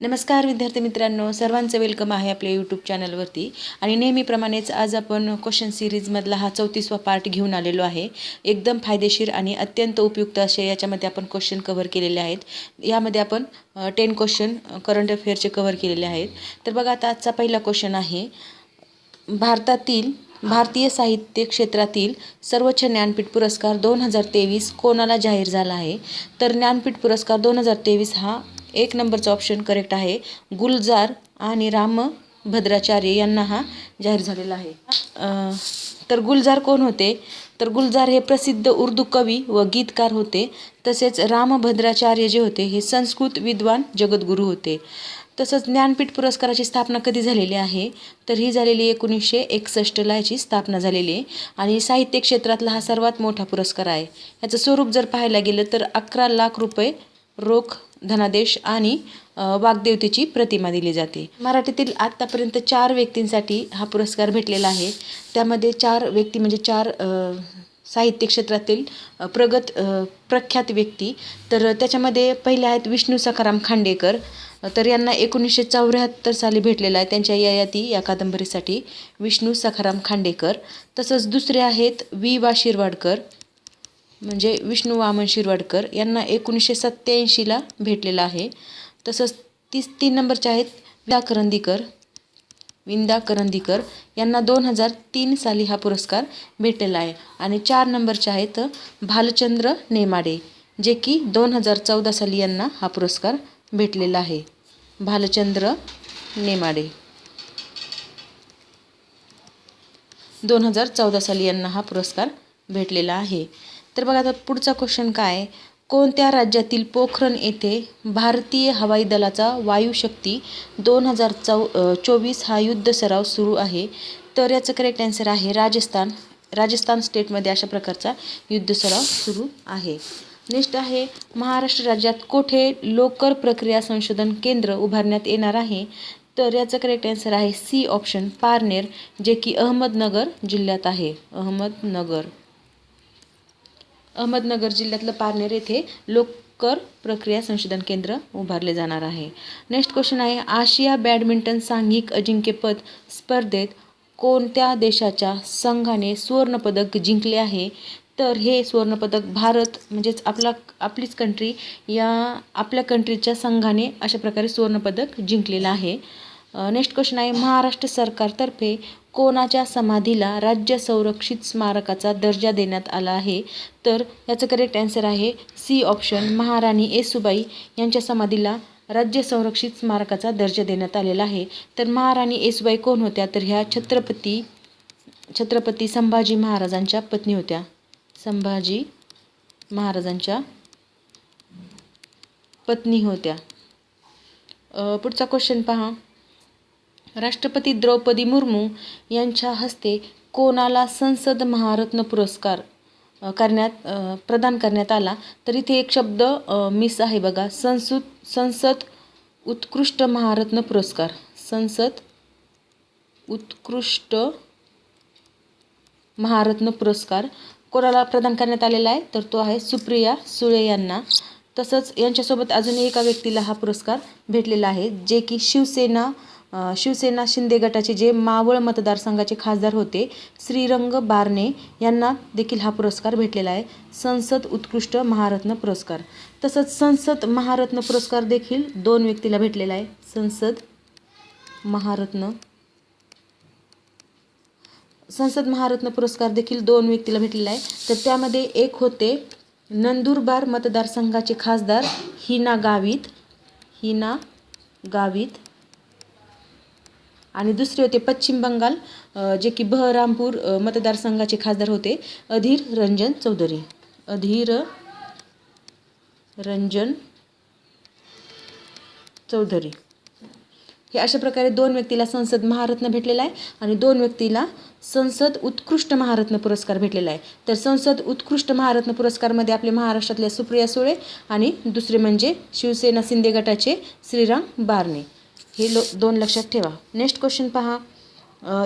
नमस्कार विद्यार्थी मित्रांनो, सर्वांचं वेलकम आहे आपल्या यूट्यूब चॅनलवरती. आणि नेहमीप्रमाणेच आज आपण क्वेश्चन सिरीजमधला हा 34वा पार्ट घेऊन आलेलो आहे. एकदम फायदेशीर आणि अत्यंत उपयुक्त असे याच्यामध्ये आपण क्वेश्चन कव्हर केलेले आहेत. यामध्ये आपण 10 क्वेश्चन करंट अफेअरचे कव्हर केलेले आहेत. तर बघा, आता आजचा पहिला क्वेश्चन आहे, भारतीय साहित्य क्षेत्रातील सर्वोच्च ज्ञानपीठ पुरस्कार 2023 कोणाला जाहीर झाला आहे? तर ज्ञानपीठ पुरस्कार 2023 हा 1 नंबरचा ऑप्शन करेक्ट आहे. गुलजार आणि रामभद्राचार्य यांना हा जाहीर झालेला आहे. तर गुलजार कोण होते? तर गुलजार हे प्रसिद्ध उर्दू कवी व गीतकार होते. तसेच रामभद्राचार्य जे होते हे संस्कृत विद्वान जगद्गुरू होते. तसंच ज्ञानपीठ पुरस्काराची स्थापना कधी झालेली आहे? तर ही झालेली 1961ला याची स्थापना झालेली आहे. आणि साहित्य क्षेत्रातला हा सर्वात मोठा पुरस्कार आहे. याचं स्वरूप जर पाहायला गेलं तर 11 लाख रुपये रोख धनादेश आणि वाग्देवतेची प्रतिमा दिली जाते. मराठीतील आत्तापर्यंत 4 व्यक्तींसाठी हा पुरस्कार भेटलेला आहे. त्यामध्ये 4 व्यक्ती म्हणजे 4 साहित्य क्षेत्रातील प्रख्यात व्यक्ती. तर त्याच्यामध्ये पहिले आहेत विष्णू सखाराम खांडेकर. तर यांना 1974 साली भेटलेला आहे त्यांच्या ययाती या कादंबरीसाठी विष्णू सखाराम खांडेकर. तसंच दुसरे आहेत वा शिरवाडकर, म्हणजे विष्णू वामन शिरवाडकर. यांना 1987ला भेटलेला आहे. तसंच 3 नंबरचे आहेत विंदा करंदीकर. यांना 2003 साली हा पुरस्कार भेटलेला आहे. आणि 4 नंबरचे आहेत भालचंद्र नेमाडे, जे की 2014 साली यांना हा पुरस्कार भेटलेला आहे. भालचंद्र नेमाडे 2014 साली यांना हा पुरस्कार भेटलेला आहे. तर बघा, आता पुढचा क्वेश्चन काय? कोणत्या राज्यातील पोखरण येथे भारतीय हवाई दलाचा वायुशक्ती 2024 हा युद्ध सराव सुरू आहे? तर याचं करेक्ट आन्सर आहे राजस्थान स्टेटमध्ये अशा प्रकारचा युद्ध सराव सुरू आहे. नेक्स्ट आहे, महाराष्ट्र राज्यात कोठे लोकर प्रक्रिया संशोधन केंद्र उभारण्यात येणार आहे? तर याचं करेक्ट आन्सर आहे सी ऑप्शन, पारनेर, जे की अहमदनगर जिल्ह्यात आहे. अहमदनगर जिल्ह्यातलं पारनेर येथे लोकर प्रक्रिया संशोधन केंद्र उभारले जाणार आहे. नेक्स्ट क्वेश्चन आहे, आशिया बॅडमिंटन सांघिक अजिंक्यपद स्पर्धेत कोणत्या देशाच्या संघाने सुवर्णपदक जिंकले आहे? तर हे सुवर्णपदक भारत म्हणजेच आपलीच कंट्री, या आपल्या कंट्रीच्या संघाने अशा प्रकारे सुवर्णपदक जिंकलेलं आहे. नेक्स्ट क्वेश्चन आहे, महाराष्ट्र सरकारतर्फे कोणाच्या समाधीला राज्य संरक्षित स्मारकाचा दर्जा देण्यात आला आहे? तर याचं करेक्ट आन्सर आहे सी ऑप्शन, महाराणी येसूबाई यांच्या समाधीला राज्य संरक्षित स्मारकाचा दर्जा देण्यात आलेला आहे. तर महाराणी येसूबाई कोण होत्या? तर ह्या छत्रपती संभाजी महाराजांच्या पत्नी होत्या. संभाजी महाराजांच्या पत्नी होत्या. पुढचा क्वेश्चन पहा, राष्ट्रपती द्रौपदी मुर्मू यांच्या हस्ते कोणाला संसद महारत्न पुरस्कार प्रदान करण्यात आला? तर इथे एक शब्द मिस आहे बघा, संसद उत्कृष्ट महारत्न पुरस्कार. संसद उत्कृष्ट महारत्न पुरस्कार कोणाला प्रदान करण्यात आलेला आहे? तर तो आहे सुप्रिया सुळे यांना. तसंच यांच्यासोबत अजून एका व्यक्तीला हा पुरस्कार भेटलेला आहे, जे की शिवसेना शिंदे गटाचे जे मावळ मतदारसंघाचे खासदार होते श्रीरंग बारणे यांना देखील हा पुरस्कार भेटलेला आहे, संसद उत्कृष्ट महारत्न पुरस्कार. तसंच संसद महारत्न पुरस्कार देखील 2 व्यक्तीला भेटलेला आहे. संसद महारत्न पुरस्कार देखील 2 व्यक्तीला भेटलेला आहे. तर त्यामध्ये एक होते नंदुरबार मतदारसंघाचे खासदार हिना गावित आणि दुसरे होते पश्चिम बंगाल, जे की बहरामपूर मतदारसंघाचे खासदार होते अधीर रंजन चौधरी. हे अशा प्रकारे 2 व्यक्तीला संसद महारत्न भेटलेला आहे आणि 2 व्यक्तीला संसद उत्कृष्ट महारत्न पुरस्कार भेटलेला आहे. तर संसद उत्कृष्ट महारत्न पुरस्कारमध्ये आपले महाराष्ट्रातल्या सुप्रिया सुळे आणि दुसरे म्हणजे शिवसेना शिंदे गटाचे श्रीराम बारणे, हे 2 लक्षात ठेवा. नेक्स्ट क्वेश्चन पहा,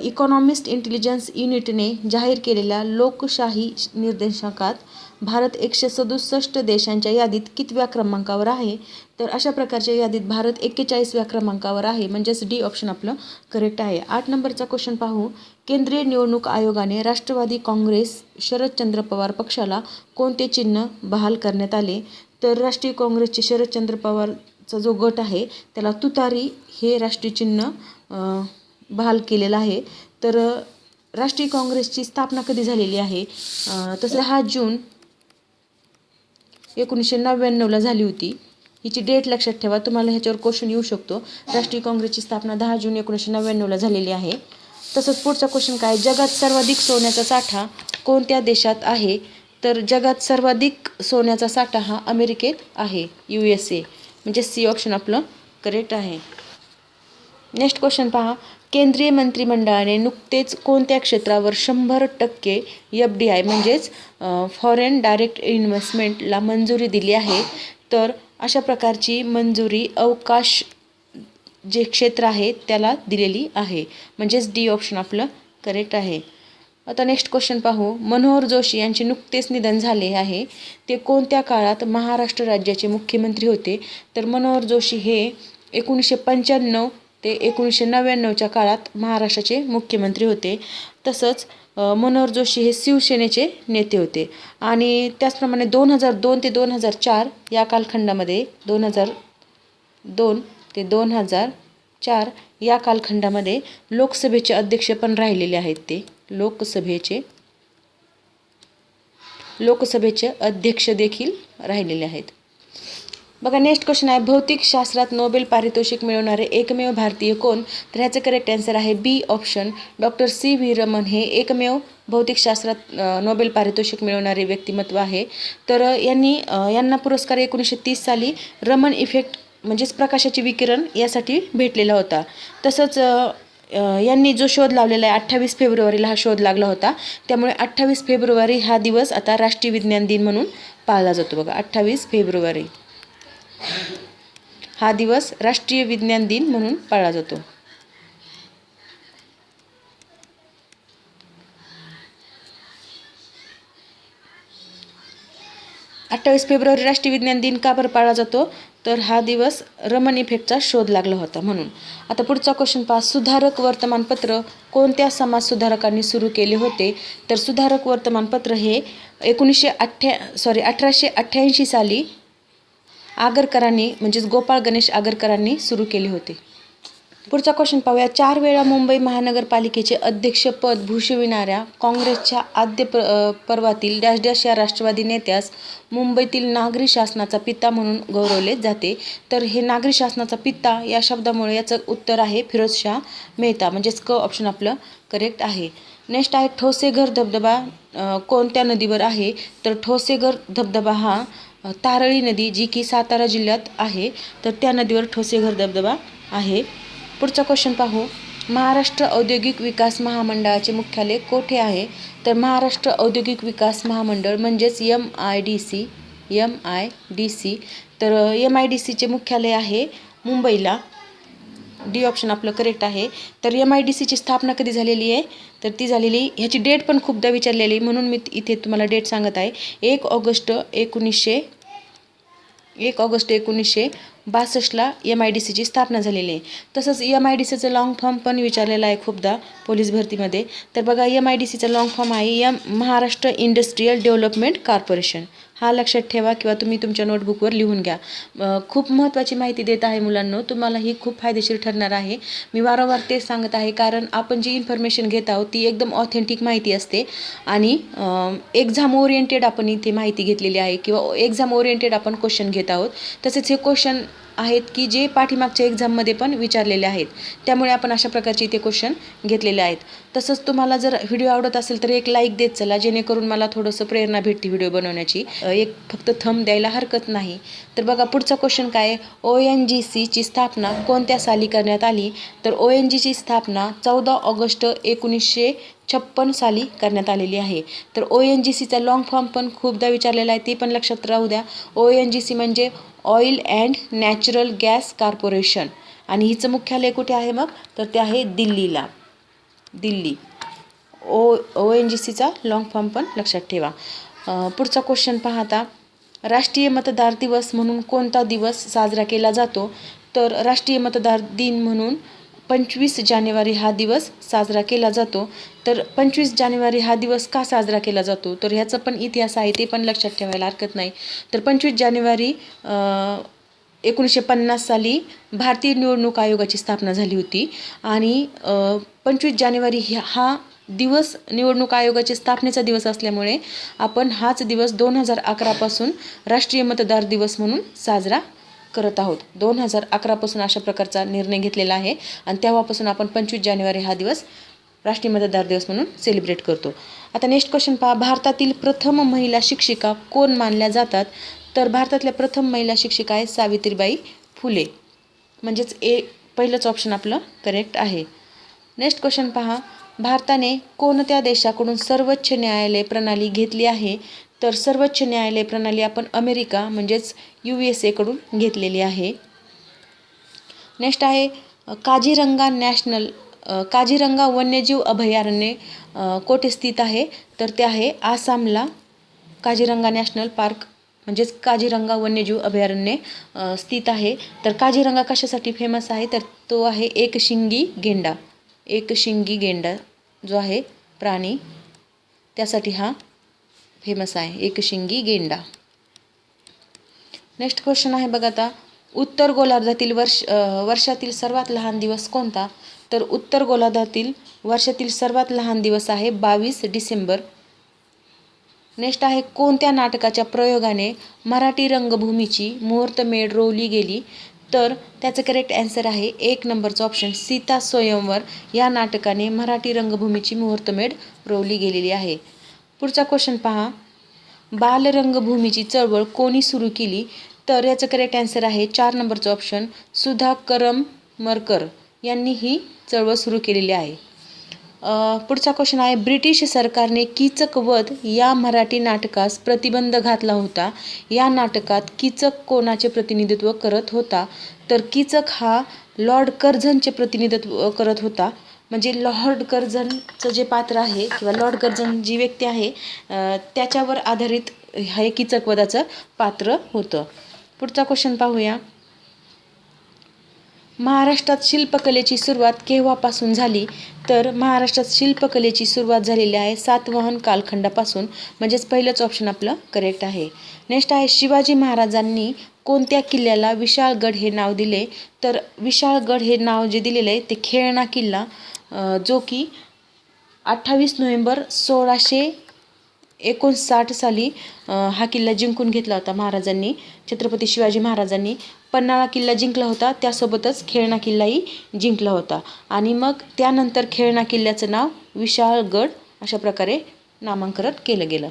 इकॉनॉमिस्ट इंटेलिजन्स युनिटने जाहीर केलेल्या लोकशाही निर्देशांकात भारत 167 देशांच्या यादीत कितव्या क्रमांकावर आहे? तर अशा प्रकारच्या यादीत भारत 41व्या क्रमांकावर आहे, म्हणजेच डी ऑप्शन आपलं करेक्ट आहे. 8 नंबरचा क्वेश्चन पाहू. केंद्रीय निवडणूक आयोगाने राष्ट्रवादी काँग्रेस शरदचंद्र पवार पक्षाला कोणते चिन्ह बहाल करण्यात आले? तर राष्ट्रीय काँग्रेसचे शरदचंद्र पवारचा जो गट आहे त्याला तुतारी हे राष्ट्रीय चिन्ह बहाल केलेलं आहे. तर राष्ट्रीय काँग्रेसची स्थापना कधी झालेली आहे? तसं 10 जून 1999ला झाली होती. हिची डेट लक्षात ठेवा, तुम्हाला ह्याच्यावर क्वेश्चन येऊ शकतो. राष्ट्रीय काँग्रेसची स्थापना 10 जून 1999ला झालेली आहे. तसंच पुढचा क्वेश्चन काय? जगात सर्वाधिक सोन्याचा साठा कोणत्या देशात आहे? तर जगात सर्वाधिक सोन्याचा साठा हा अमेरिकेत आहे, USA, म्हणजे सी ऑप्शन आपलं करेक्ट आहे. नेक्स्ट क्वेश्चन पहा. केंद्रीय मंत्रिमंडळाने नुकतेच कोणत्या क्षेत्रावर 100% FDI म्हणजेच फॉरेन डायरेक्ट इन्व्हेस्टमेंटला मंजुरी दिली आहे? तर अशा प्रकारची मंजुरी अवकाश जे क्षेत्र आहे त्याला दिलेली आहे, म्हणजेच डी ऑप्शन आपलं करेक्ट आहे. आता नेक्स्ट क्वेश्चन पाहू. मनोहर जोशी यांचे नुकतेच निधन झाले आहे. ते कोणत्या काळात महाराष्ट्र राज्याचे मुख्यमंत्री होते? तर मनोहर जोशी हे 1995 ते 1999च्या काळात महाराष्ट्राचे मुख्यमंत्री होते. तसंच मनोहर जोशी हे शिवसेनेचे नेते होते. आणि त्याचप्रमाणे 2002 ते 2004 या कालखंडामध्ये 2002 ते 2004 या कालखंडामध्ये लोकसभेचे अध्यक्ष पण राहिलेले आहेत. ते लोकसभेचे अध्यक्ष देखील राहिलेले आहेत. बघा नेक्स्ट क्वेश्चन आहे. भौतिक शास्त्रात नोबेल पारितोषिक मिळवणारे एकमेव भारतीय कोण? तर ह्याचं करेक्ट आन्सर आहे बी ऑप्शन. Doctor C.V. रमन हे एकमेव भौतिकशास्त्रात नोबेल पारितोषिक मिळवणारे व्यक्तिमत्व आहे. तर यांना पुरस्कार 1930 साली रमन इफेक्ट म्हणजेच प्रकाशाचे विकिरण यासाठी भेटलेला होता. तसंच यांनी जो शोध लावलेला आहे 28 फेब्रुवारीला हा शोध लागला होता. त्यामुळे 28 फेब्रुवारी हा दिवस आता राष्ट्रीय विज्ञान दिन म्हणून पाळला जातो. बघा 28 फेब्रुवारी हा दिवस राष्ट्रीय विज्ञान दिन म्हणून पाळला जातो. 28 फेब्रुवारी राष्ट्रीय विज्ञान दिन का बरं पाळला जातो? तर हा दिवस रमन इफेक्टचा शोध लागला होता म्हणून. आता पुढचा क्वेश्चन पहा. सुधारक वर्तमानपत्र कोणत्या समाजसुधारकांनी सुरू केले होते? तर सुधारक वर्तमानपत्र हे 1888 साली आगरकरांनी म्हणजेच गोपाळ गणेश आगरकरांनी सुरू केले होते. पुढचा क्वेश्चन पाहूया. 4 वेळा मुंबई महानगरपालिकेचे अध्यक्षपद भूषविणाऱ्या काँग्रेसच्या आद्य पर्वातील डॅश डॅश या राष्ट्रवादी नेत्यास मुंबईतील नागरी शासनाचा पिता म्हणून गौरवले जाते. तर हे नागरी शासनाचा पिता या शब्दामुळे याचं उत्तर आहे फिरोजशाह मेहता, म्हणजेच क ऑप्शन आपलं करेक्ट आहे. नेक्स्ट आहे ठोसेघर धबधबा कोणत्या नदीवर आहे? तर ठोसेघर धबधबा हा तारळी नदी जी की सातारा जिल्ह्यात आहे, तर त्या नदीवर ठोसेघर धबधबा आहे. पुढचा क्वेश्चन पाहू. महाराष्ट्र औद्योगिक विकास महामंडळाचे मुख्यालय कोठे आहे? तर महाराष्ट्र औद्योगिक विकास महामंडळ म्हणजेच MIDC. तर MIDCचे मुख्यालय आहे मुंबईला. डी ऑप्शन आपलं करेक्ट आहे. तर MIDCची स्थापना कधी झालेली आहे? तर ती झालेली, ह्याची डेट पण खूपदा विचारलेली म्हणून मी इथे तुम्हाला डेट सांगत आहे. 1 ऑगस्ट 1962ला MIDCची स्थापना झालेली आहे. तसंच MIDCचं लॉंग फॉर्म पण विचारलेला आहे खूपदा पोलीस भरतीमध्ये. तर बघा MIDCचा लॉंग फॉर्म आहे महाराष्ट्र इंडस्ट्रियल डेव्हलपमेंट कॉर्पोरेशन. हा लक्षात ठेवा किंवा तुम्ही तुमच्या नोटबुकवर लिहून घ्या. खूप महत्त्वाची माहिती देत आहे मुलांनो, तुम्हाला ही खूप फायदेशीर ठरणार आहे. मी वारंवार तेच सांगत आहे, कारण आपण जी इन्फॉर्मेशन घेत आहोत ती एकदम ऑथेंटिक माहिती असते आणि एक्झाम ओरिएंटेड आपण इथे माहिती घेतलेली आहे किंवा एक्झाम ओरिएंटेड आपण क्वेश्चन घेत आहोत. तसेच हे क्वेश्चन आहेत की जे पाठीमागच्या एक्झाममध्ये पण विचारलेले आहेत, त्यामुळे आपण अशा प्रकारचे इथे क्वेश्चन घेतलेले आहेत. तसंच तुम्हाला जर व्हिडिओ आवडत असेल तर एक लाईक देत चला, जेणेकरून मला थोडंसं प्रेरणा भेटते व्हिडिओ बनवण्याची. एक फक्त थंब द्यायला हरकत नाही. तर बघा पुढचा क्वेश्चन काय आहे. ONGCची स्थापना कोणत्या साली करण्यात आली? तर ONGCची स्थापना 14 ऑगस्ट 1956 साली करण्यात आलेली आहे. तर ONGCचा लॉंग फॉर्म पण खूपदा विचारलेला आहे, ते पण लक्षात राहू द्या. ONGC म्हणजे oil and natural gas corporation आणि हिचं मुख्यालय कुठे आहे मग? तर ते आहे दिल्लीला. दिल्ली. ONGCचा लॉंग फॉर्म पण लक्षात ठेवा. पुढचा क्वेश्चन पाहता, राष्ट्रीय मतदार दिवस म्हणून कोणता दिवस साजरा केला जातो? तर राष्ट्रीय मतदार दिन म्हणून 25 जानेवारी हा दिवस साजरा केला जातो. तर 25 जानेवारी हा दिवस का साजरा केला जातो? तर ह्याचा पण इतिहास आहे, ते पण लक्षात ठेवायला हरकत नाही. तर 25 जानेवारी 1950 साली भारतीय निवडणूक आयोगाची स्थापना झाली होती आणि 25 जानेवारी हा दिवस निवडणूक आयोगाच्या स्थापनेचा दिवस असल्यामुळे आपण हाच दिवस 2011 पासून राष्ट्रीय मतदार दिवस म्हणून साजरा करत आहोत. 2011 पासून अशा प्रकारचा निर्णय घेतलेला आहे आणि तेव्हापासून आपण 25 जानेवारी हा दिवस राष्ट्रीय मतदार दिवस म्हणून सेलिब्रेट करतो. आता नेक्स्ट क्वेश्चन पहा, भारतातील प्रथम महिला शिक्षिका कोण मानल्या जातात? तर भारतातल्या प्रथम महिला शिक्षिका आहे सावित्रीबाई फुले, म्हणजेच पहिलंच ऑप्शन आपलं करेक्ट आहे. नेक्स्ट क्वेश्चन पहा, भारताने कोणत्या देशाकडून सर्वोच्च न्यायालय प्रणाली घेतली आहे? तर सर्वोच्च न्यायालय प्रणाली आपण अमेरिका म्हणजेच USA कडून घेतलेली आहे. नेक्स्ट आहे काझीरंगा वन्यजीव अभयारण्य कोठे स्थित आहे? तर ते आहे आसामला. काझीरंगा नॅशनल पार्क म्हणजेच काझीरंगा वन्यजीव अभयारण्य स्थित आहे. तर काझीरंगा कशासाठी फेमस आहे? तर तो आहे एकशिंगी गेंडा जो आहे प्राणी, त्यासाठी हा फेमस आहे, एकशिंगी गेंडा. नेक्स्ट क्वेश्चन आहे बघा आता, उत्तर गोलार्धातील वर्षातील सर्वात लहान दिवस कोणता? तर उत्तर गोलार्धातील वर्षातील सर्वात लहान दिवस आहे 22 डिसेंबर. नेक्स्ट आहे, कोणत्या नाटकाच्या प्रयोगाने मराठी रंगभूमीची मुहूर्तमेढ रोवली गेली? तर त्याचं करेक्ट आन्सर आहे 1 नंबरचा ऑप्शन, सीता स्वयंवर या नाटकाने मराठी रंगभूमीची मुहूर्तमेढ रोवली गेलेली आहे. पुढचा क्वेश्चन पहा, बालरंगभूमीची चळवळ कोणी सुरू केली? तर याचं करेक्ट आन्सर आहे 4 नंबरचा ऑप्शन, सुधा करमरकर यांनी ही चळवळ सुरू केलेली आहे. पुढचा क्वेश्चन आहे, ब्रिटिश सरकारने कीचक वध या मराठी नाटकास प्रतिबंध घातला होता. या नाटकात कीचक कोणाचे प्रतिनिधित्व करत होता? तर कीचक हा लॉर्ड कर्झनचे प्रतिनिधित्व करत होता. म्हणजे लॉर्ड कर्झनचं जे पात्र आहे किंवा लॉर्ड कर्झन जी व्यक्ती आहे त्याच्यावर आधारित हे कीचक वधाचं पात्र होतं. पुढचा क्वेश्चन पाहूया, महाराष्ट्रात शिल्पकलेची सुरुवात केव्हापासून झाली? तर महाराष्ट्रात शिल्पकलेची सुरुवात झालेली आहे सातवाहन कालखंडापासून, म्हणजेच पहिलंच ऑप्शन आपलं करेक्ट आहे. नेक्स्ट आहे, शिवाजी महाराजांनी कोणत्या किल्ल्याला विशाळगड हे नाव दिले? तर विशाळगड हे नाव जे दिलेलं आहे ते खेळणा किल्ला, जो की 28 नोव्हेंबर 1659 साली हा किल्ला जिंकून घेतला होता महाराजांनी. छत्रपती शिवाजी महाराजांनी पन्हाळा किल्ला जिंकला होता, त्यासोबतच खेळणा किल्लाही जिंकला होता आणि मग त्यानंतर खेळणा किल्ल्याचं नाव विशाळगड अशा प्रकारे नामांकन केलं गेलं.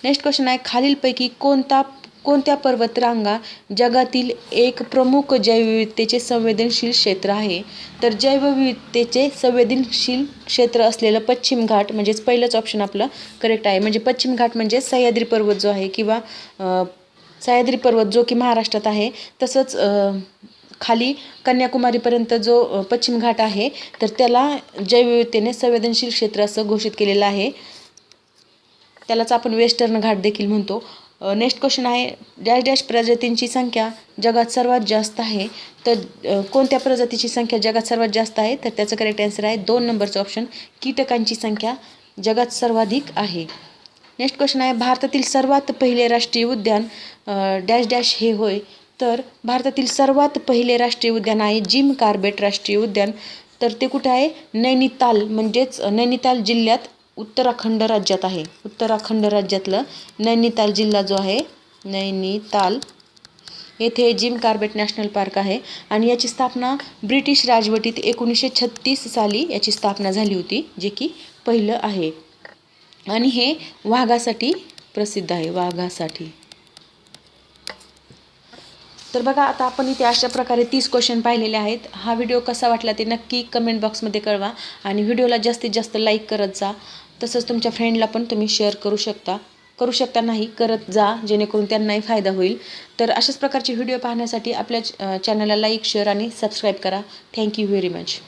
नेक्स्ट क्वेश्चन आहे, खालीलपैकी कोणत्या पर्वतरांगा जगातील एक प्रमुख जैवविविधतेचे संवेदनशील क्षेत्र आहे? तर जैवविविधतेचे संवेदनशील क्षेत्र असलेलं पश्चिम घाट म्हणजेच पहिलंच ऑप्शन आपलं करेक्ट आहे. म्हणजे पश्चिम घाट म्हणजे सह्याद्री पर्वत जो आहे किंवा सह्याद्री पर्वत जो की महाराष्ट्रात आहे, तसंच खाली कन्याकुमारीपर्यंत जो पश्चिम घाट आहे तर त्याला जैवविविधतेने संवेदनशील क्षेत्र असं घोषित केलेलं आहे. त्यालाच आपण वेस्टर्न घाट देखील म्हणतो. नेक्स्ट क्वेश्चन आहे, डॅश डॅश प्रजातींची संख्या जगात सर्वात जास्त आहे? तर कोणत्या प्रजातीची संख्या जगात सर्वात जास्त आहे? तर त्याचं करेक्ट आन्सर आहे 2 नंबरचं ऑप्शन, कीटकांची संख्या जगात सर्वाधिक आहे. नेक्स्ट क्वेश्चन आहे, भारतातील सर्वात पहिले राष्ट्रीय उद्यान डॅश डॅश हे होय? तर भारतातील सर्वात पहिले राष्ट्रीय उद्यान आहे जिम कॉर्बेट राष्ट्रीय उद्यान. तर ते कुठे आहे? नैनिताल म्हणजेच नैनिताल जिल्ह्यात उत्तराखंड राज्यात आहे. उत्तराखंड राज्यातलं नैनिताल जिल्हा जो आहे नैनिताल येथे जिम कॉर्बेट नॅशनल पार्क आहे आणि याची स्थापना ब्रिटिश राजवटीत 1936 साली याची स्थापना झाली होती, जे की पहिलं आहे आणि हे वाघासाठी प्रसिद्ध आहे, वाघासाठी. तर बघा आता आपण इथे अशा प्रकारे 30 क्वेश्चन पाहिलेले आहेत. हा व्हिडिओ कसा वाटला ते नक्की कमेंट बॉक्समध्ये कळवा आणि व्हिडिओला जास्तीत जास्त लाईक करत जा. तसंच तुमच्या फ्रेंडला पण तुम्ही शेअर करू शकता नाही करत जा, जेणेकरून त्यांनाही फायदा होईल. तर अशाच प्रकारचे व्हिडिओ पाहण्यासाठी आपल्या चॅनलला लाईक, शेअर आणि सबस्क्राईब करा. Thank you very much.